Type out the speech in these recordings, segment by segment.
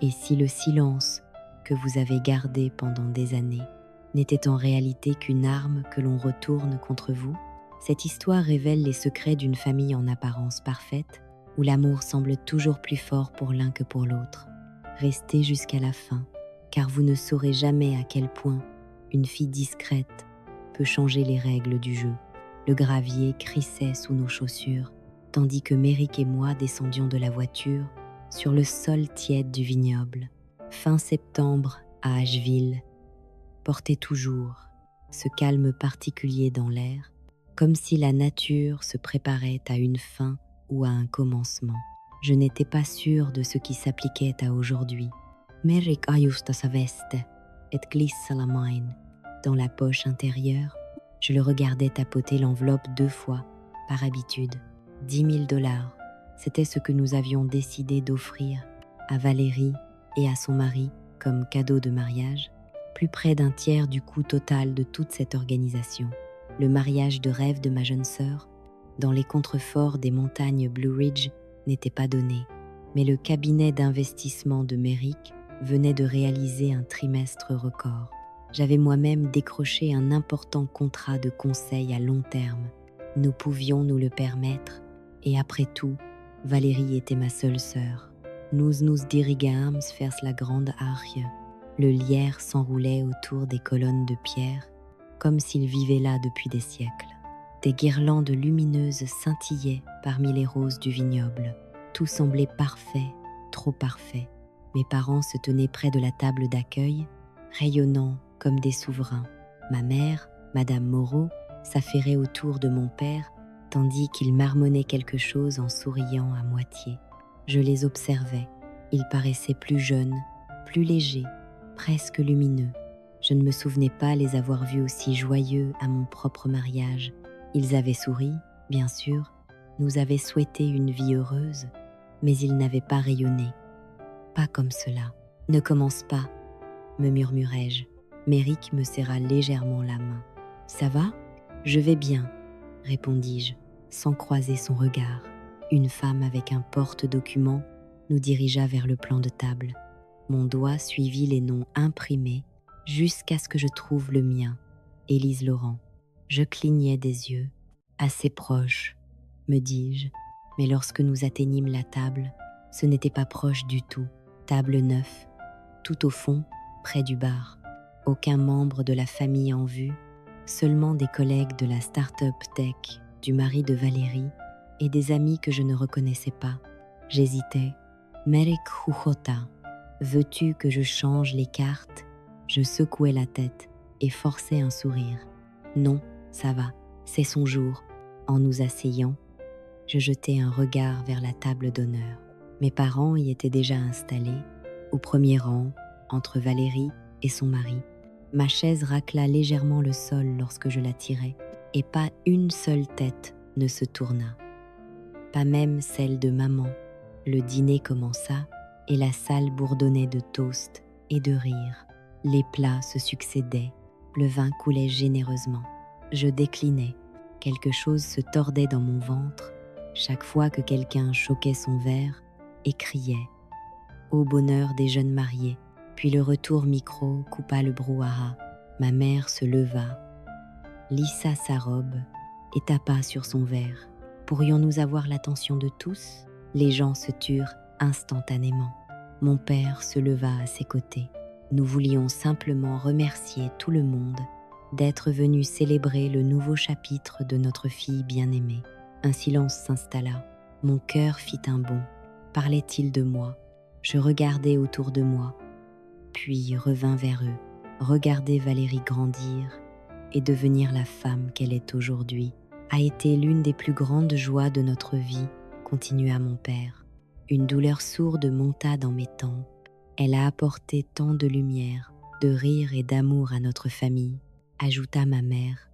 Et si le silence que vous avez gardé pendant des années n'était en réalité qu'une arme que l'on retourne contre vous? Cette histoire révèle les secrets d'une famille en apparence parfaite, où l'amour semble toujours plus fort pour l'un que pour l'autre. Restez jusqu'à la fin, car vous ne saurez jamais à quel point une fille discrète peut changer les règles du jeu. Le gravier crissait sous nos chaussures, tandis que Méric et moi descendions de la voiture sur le sol tiède du vignoble. Fin septembre à Asheville portait toujours ce calme particulier dans l'air, comme si la nature se préparait à une fin ou à un commencement. Je n'étais pas sûre de ce qui s'appliquait à aujourd'hui. Méric ajusta sa veste et glissa la main. Dans la poche intérieure, je le regardais tapoter l'enveloppe 2 fois, par habitude. 10 000 $. C'était ce que nous avions décidé d'offrir à Valérie et à son mari comme cadeau de mariage, plus près d'un tiers du coût total de toute cette organisation. Le mariage de rêve de ma jeune sœur, dans les contreforts des montagnes Blue Ridge, n'était pas donné, mais le cabinet d'investissement de Méric venait de réaliser un trimestre record. J'avais moi-même décroché un important contrat de conseil à long terme. Nous pouvions nous le permettre, et après tout, Valérie était ma seule sœur. Nous dirigeâmes vers la grande arche. Le lierre s'enroulait autour des colonnes de pierre, comme s'il vivait là depuis des siècles. Des guirlandes lumineuses scintillaient parmi les roses du vignoble. Tout semblait parfait, trop parfait. Mes parents se tenaient près de la table d'accueil, rayonnant comme des souverains. Ma mère, Madame Moreau, s'affairait autour de mon père, tandis qu'il marmonnait quelque chose en souriant à moitié. Je les observais. Ils paraissaient plus jeunes, plus légers, presque lumineux. Je ne me souvenais pas les avoir vus aussi joyeux à mon propre mariage. Ils avaient souri, bien sûr, nous avaient souhaité une vie heureuse, mais ils n'avaient pas rayonné. Pas comme cela. Ne commence pas, me murmurai-je. Méric me serra légèrement la main. Ça va ? Je vais bien, répondis-je, sans croiser son regard. Une femme avec un porte-document nous dirigea vers le plan de table. Mon doigt suivit les noms imprimés jusqu'à ce que je trouve le mien, Élise Laurent. Je clignai des yeux. Assez proche, me dis-je, mais lorsque nous atteignîmes la table, ce n'était pas proche du tout. Table 9, tout au fond, près du bar. Aucun membre de la famille en vue, seulement des collègues de la start-up tech, du mari de Valérie et des amis que je ne reconnaissais pas. J'hésitais. Méric Juchota, veux-tu que je change les cartes ? Je secouai la tête et forçai un sourire. Non, ça va, c'est son jour. En nous asseyant, je jetai un regard vers la table d'honneur. Mes parents y étaient déjà installés, au premier rang, entre Valérie et son mari. Ma chaise racla légèrement le sol lorsque je la tirai, et pas une seule tête ne se tourna. Pas même celle de maman. Le dîner commença, et la salle bourdonnait de toasts et de rires. Les plats se succédaient, le vin coulait généreusement. Je déclinais, quelque chose se tordait dans mon ventre, chaque fois que quelqu'un choquait son verre et criait « Au bonheur des jeunes mariés !» Puis le retour micro coupa le brouhaha. Ma mère se leva, lissa sa robe et tapa sur son verre. Pourrions-nous avoir l'attention de tous ? Les gens se turent instantanément. Mon père se leva à ses côtés. Nous voulions simplement remercier tout le monde d'être venu célébrer le nouveau chapitre de notre fille bien-aimée. Un silence s'installa. Mon cœur fit un bond. Parlait-il de moi ? Je regardai autour de moi, puis revins vers eux, regarder Valérie grandir et devenir la femme qu'elle est aujourd'hui a été l'une des plus grandes joies de notre vie, continua mon père. Une douleur sourde monta dans mes tempes. Elle a apporté tant de lumière, de rire et d'amour à notre famille, ajouta ma mère,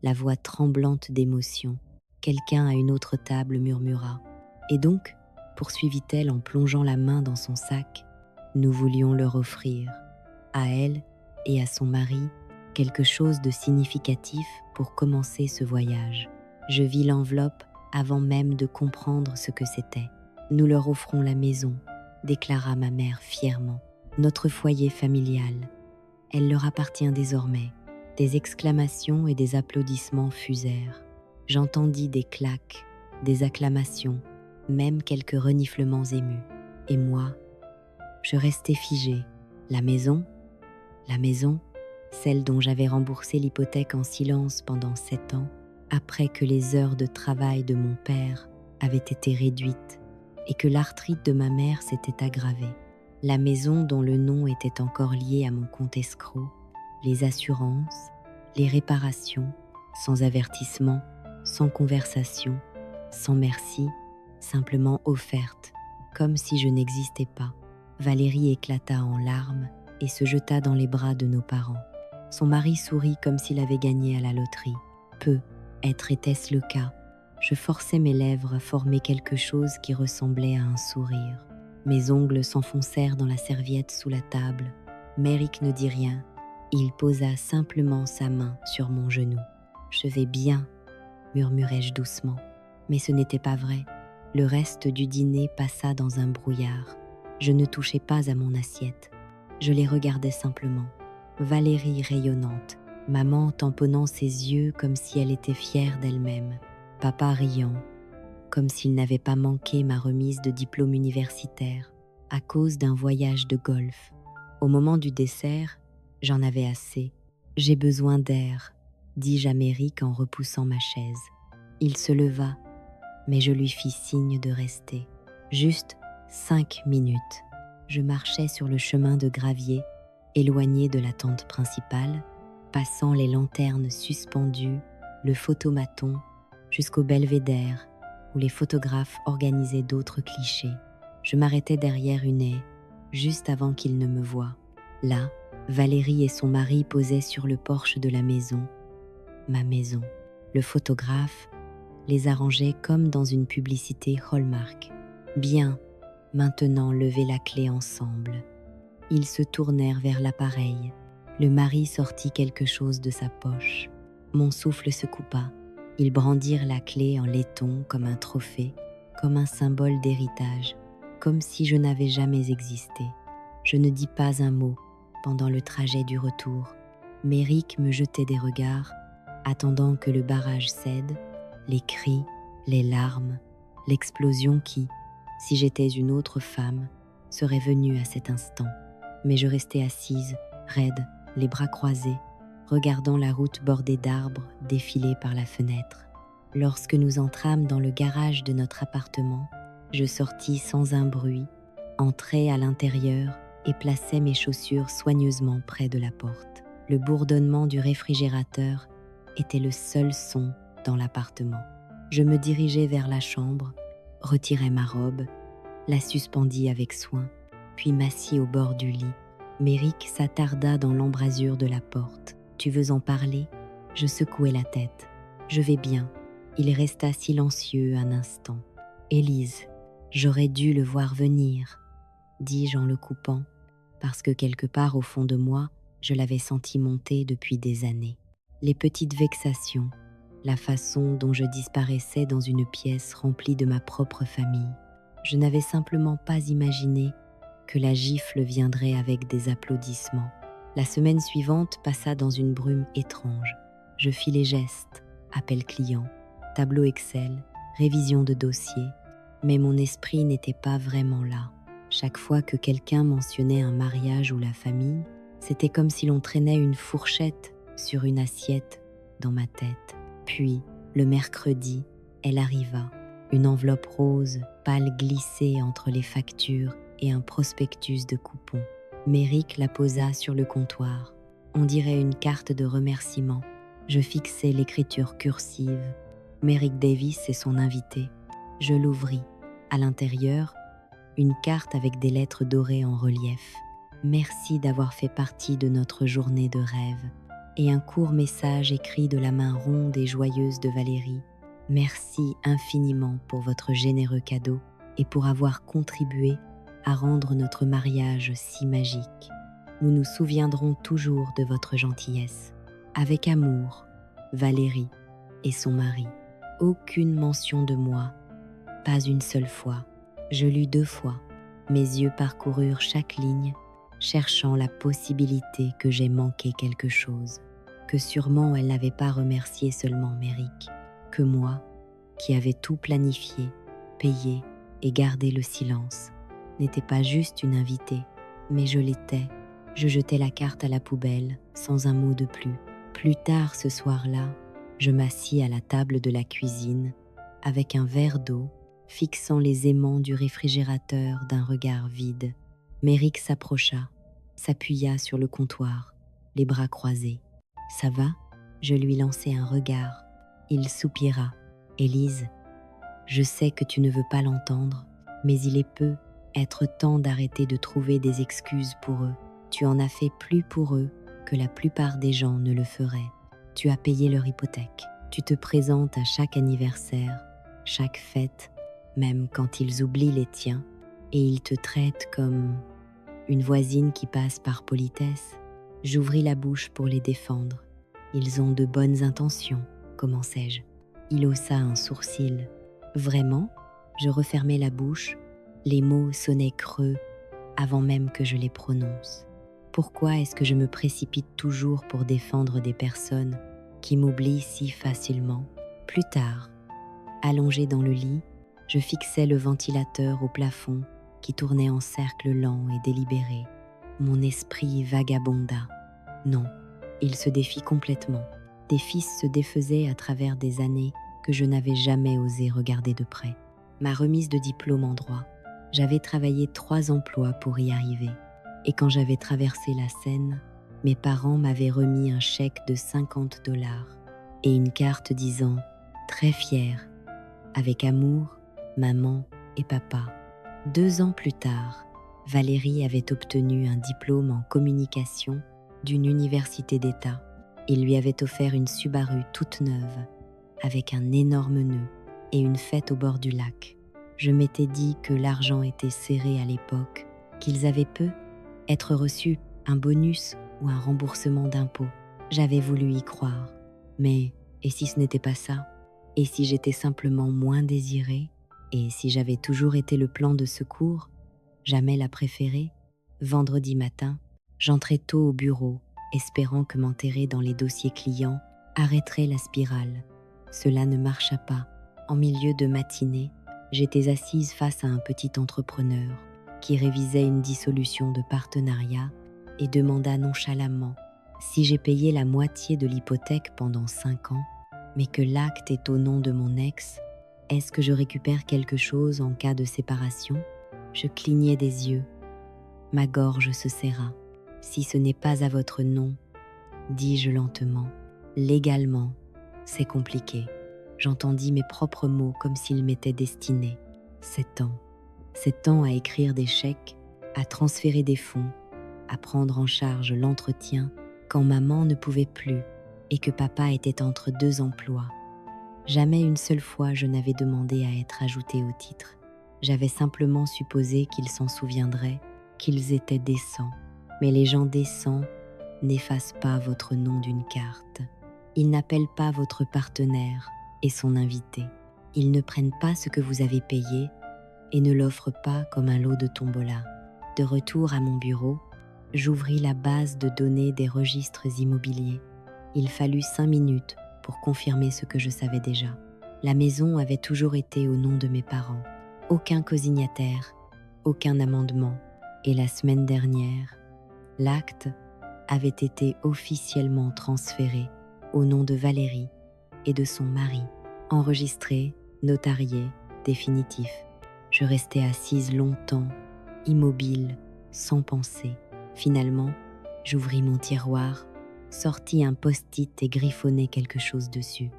la voix tremblante d'émotion. Quelqu'un à une autre table murmura. Et donc, poursuivit-elle en plongeant la main dans son sac, nous voulions leur offrir, à elle et à son mari, quelque chose de significatif pour commencer ce voyage. Je vis l'enveloppe avant même de comprendre ce que c'était. Nous leur offrons la maison, déclara ma mère fièrement. Notre foyer familial, elle leur appartient désormais. Des exclamations et des applaudissements fusèrent. J'entendis des claques, des acclamations, même quelques reniflements émus. Et moi, je restais figée. La maison, celle dont j'avais remboursé l'hypothèque en silence pendant 7 ans, après que les heures de travail de mon père avaient été réduites et que l'arthrite de ma mère s'était aggravée. La maison dont le nom était encore lié à mon compte escroc, les assurances, les réparations, sans avertissement, sans conversation, sans merci, simplement offertes, comme si je n'existais pas. Valérie éclata en larmes et se jeta dans les bras de nos parents. Son mari sourit comme s'il avait gagné à la loterie. Était-ce le cas? Je forçais mes lèvres à former quelque chose qui ressemblait à un sourire. Mes ongles s'enfoncèrent dans la serviette sous la table. Méric ne dit rien. Il posa simplement sa main sur mon genou. « Je vais bien », murmurai-je doucement. Mais ce n'était pas vrai. Le reste du dîner passa dans un brouillard. Je ne touchais pas à mon assiette. Je les regardais simplement. Valérie rayonnante, maman tamponnant ses yeux comme si elle était fière d'elle-même, papa riant, comme s'il n'avait pas manqué ma remise de diplôme universitaire à cause d'un voyage de golf. Au moment du dessert, j'en avais assez. « J'ai besoin d'air », dis-je à Méric en repoussant ma chaise. Il se leva, mais je lui fis signe de rester. Juste 5 minutes. Je marchais sur le chemin de gravier, éloigné de la tente principale, passant les lanternes suspendues, le photomaton, jusqu'au belvédère, où les photographes organisaient d'autres clichés. Je m'arrêtais derrière une haie, juste avant qu'il ne me voie. Là, Valérie et son mari posaient sur le porche de la maison. Ma maison. Le photographe les arrangeait comme dans une publicité Hallmark. Bien, maintenant levez la clé ensemble. Ils se tournèrent vers l'appareil. Le mari sortit quelque chose de sa poche. Mon souffle se coupa. Ils brandirent la clé en laiton comme un trophée, comme un symbole d'héritage, comme si je n'avais jamais existé. Je ne dis pas un mot pendant le trajet du retour. Méric me jetait des regards, attendant que le barrage cède, les cris, les larmes, l'explosion qui, si j'étais une autre femme, serait venue à cet instant. Mais je restais assise, raide, les bras croisés, regardant la route bordée d'arbres défiler par la fenêtre. Lorsque nous entrâmes dans le garage de notre appartement, je sortis sans un bruit, entrai à l'intérieur et plaçai mes chaussures soigneusement près de la porte. Le bourdonnement du réfrigérateur était le seul son dans l'appartement. Je me dirigeai vers la chambre, retirai ma robe, la suspendis avec soin, puis m'assis au bord du lit. Méric s'attarda dans l'embrasure de la porte. « Tu veux en parler ?» Je secouai la tête. « Je vais bien. » Il resta silencieux un instant. « Élise, j'aurais dû le voir venir, » dis-je en le coupant, parce que quelque part au fond de moi, je l'avais senti monter depuis des années. Les petites vexations, la façon dont je disparaissais dans une pièce remplie de ma propre famille. Je n'avais simplement pas imaginé que la gifle viendrait avec des applaudissements. La semaine suivante passa dans une brume étrange. Je fis les gestes, appel client, tableau Excel, révision de dossier, mais mon esprit n'était pas vraiment là. Chaque fois que quelqu'un mentionnait un mariage ou la famille, c'était comme si l'on traînait une fourchette sur une assiette dans ma tête. Puis, le mercredi, elle arriva. Une enveloppe rose, pâle glissée entre les factures et un prospectus de coupons. Méric la posa sur le comptoir. On dirait une carte de remerciement. Je fixai l'écriture cursive. Méric Davis et son invité. Je l'ouvris. À l'intérieur, une carte avec des lettres dorées en relief. Merci d'avoir fait partie de notre journée de rêve. Et un court message écrit de la main ronde et joyeuse de Valérie. Merci infiniment pour votre généreux cadeau et pour avoir contribué à rendre notre mariage si magique. Nous nous souviendrons toujours de votre gentillesse. Avec amour, Valérie et son mari. Aucune mention de moi, pas une seule fois. Je lus 2 fois. Mes yeux parcoururent chaque ligne, cherchant la possibilité que j'aie manqué quelque chose, que sûrement elle n'avait pas remercié seulement Méric, que moi, qui avais tout planifié, payé et gardé le silence, n'était pas juste une invitée, mais je l'étais. Je jetais la carte à la poubelle, sans un mot de plus. Plus tard ce soir-là, je m'assis à la table de la cuisine, avec un verre d'eau, fixant les aimants du réfrigérateur d'un regard vide. Méric s'approcha, s'appuya sur le comptoir, les bras croisés. « Ça va ?» Je lui lançai un regard. Il soupira. « Élise, je sais que tu ne veux pas l'entendre, mais il est peu être temps d'arrêter de trouver des excuses pour eux. Tu en as fait plus pour eux que la plupart des gens ne le feraient. Tu as payé leur hypothèque. Tu te présentes à chaque anniversaire, chaque fête, même quand ils oublient les tiens, et ils te traitent comme une voisine qui passe par politesse. » J'ouvris la bouche pour les défendre. « Ils ont de bonnes intentions, commençai-je. » Il haussa un sourcil. « Vraiment ?» Je refermai la bouche. Les mots sonnaient creux avant même que je les prononce. Pourquoi est-ce que je me précipite toujours pour défendre des personnes qui m'oublient si facilement ? Plus tard, allongé dans le lit, je fixais le ventilateur au plafond qui tournait en cercle lent et délibéré. Mon esprit vagabonda. Non, il se défit complètement. Des fils se défaisaient à travers des années que je n'avais jamais osé regarder de près. Ma remise de diplôme en droit. J'avais travaillé 3 emplois pour y arriver. Et quand j'avais traversé la Seine, mes parents m'avaient remis un chèque de 50 $ et une carte disant « Très fière, avec amour, maman et papa ». 2 ans plus tard, Valérie avait obtenu un diplôme en communication d'une université d'État. Il lui avait offert une Subaru toute neuve, avec un énorme nœud et une fête au bord du lac. Je m'étais dit que l'argent était serré à l'époque, qu'ils avaient peu être reçus un bonus ou un remboursement d'impôts. J'avais voulu y croire. Mais et si ce n'était pas ça ? Et si j'étais simplement moins désirée ? Et si j'avais toujours été le plan de secours, jamais la préférée ? Vendredi matin, j'entrai tôt au bureau, espérant que m'enterrer dans les dossiers clients arrêterait la spirale. Cela ne marcha pas. En milieu de matinée, j'étais assise face à un petit entrepreneur qui révisait une dissolution de partenariat et demanda nonchalamment si j'ai payé la moitié de l'hypothèque pendant 5 ans, mais que l'acte est au nom de mon ex, est-ce que je récupère quelque chose en cas de séparation ? Je clignai des yeux. Ma gorge se serra. Si ce n'est pas à votre nom, dis-je lentement, légalement, c'est compliqué. J'entendis mes propres mots comme s'ils m'étaient destinés. 7 ans. 7 ans à écrire des chèques, à transférer des fonds, à prendre en charge l'entretien quand maman ne pouvait plus et que papa était entre 2 emplois. Jamais une seule fois je n'avais demandé à être ajouté au titre. J'avais simplement supposé qu'ils s'en souviendraient, qu'ils étaient décents. Mais les gens décents n'effacent pas votre nom d'une carte. Ils n'appellent pas votre partenaire et son invité. Ils ne prennent pas ce que vous avez payé et ne l'offrent pas comme un lot de tombola. De retour à mon bureau, j'ouvris la base de données des registres immobiliers. Il fallut 5 minutes pour confirmer ce que je savais déjà. La maison avait toujours été au nom de mes parents. Aucun cosignataire, aucun amendement. Et la semaine dernière, l'acte avait été officiellement transféré au nom de Valérie et de son mari. Enregistré, notarié, définitif. Je restais assise longtemps, immobile, sans penser. Finalement, j'ouvris mon tiroir, sortis un post-it et griffonnai quelque chose dessus.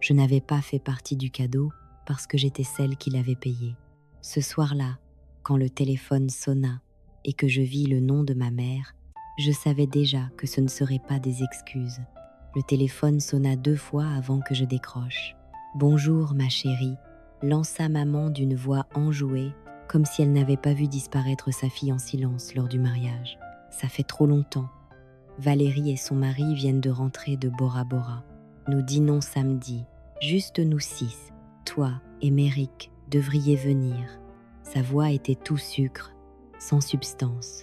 Je n'avais pas fait partie du cadeau parce que j'étais celle qui l'avait payé. Ce soir-là, quand le téléphone sonna et que je vis le nom de ma mère, je savais déjà que ce ne serait pas des excuses. Le téléphone sonna 2 fois avant que je décroche. « Bonjour, ma chérie », lança maman d'une voix enjouée, comme si elle n'avait pas vu disparaître sa fille en silence lors du mariage. « Ça fait trop longtemps. Valérie et son mari viennent de rentrer de Bora Bora. Nous dînons samedi, juste nous 6. Toi et Méric devriez venir. » Sa voix était tout sucre, sans substance.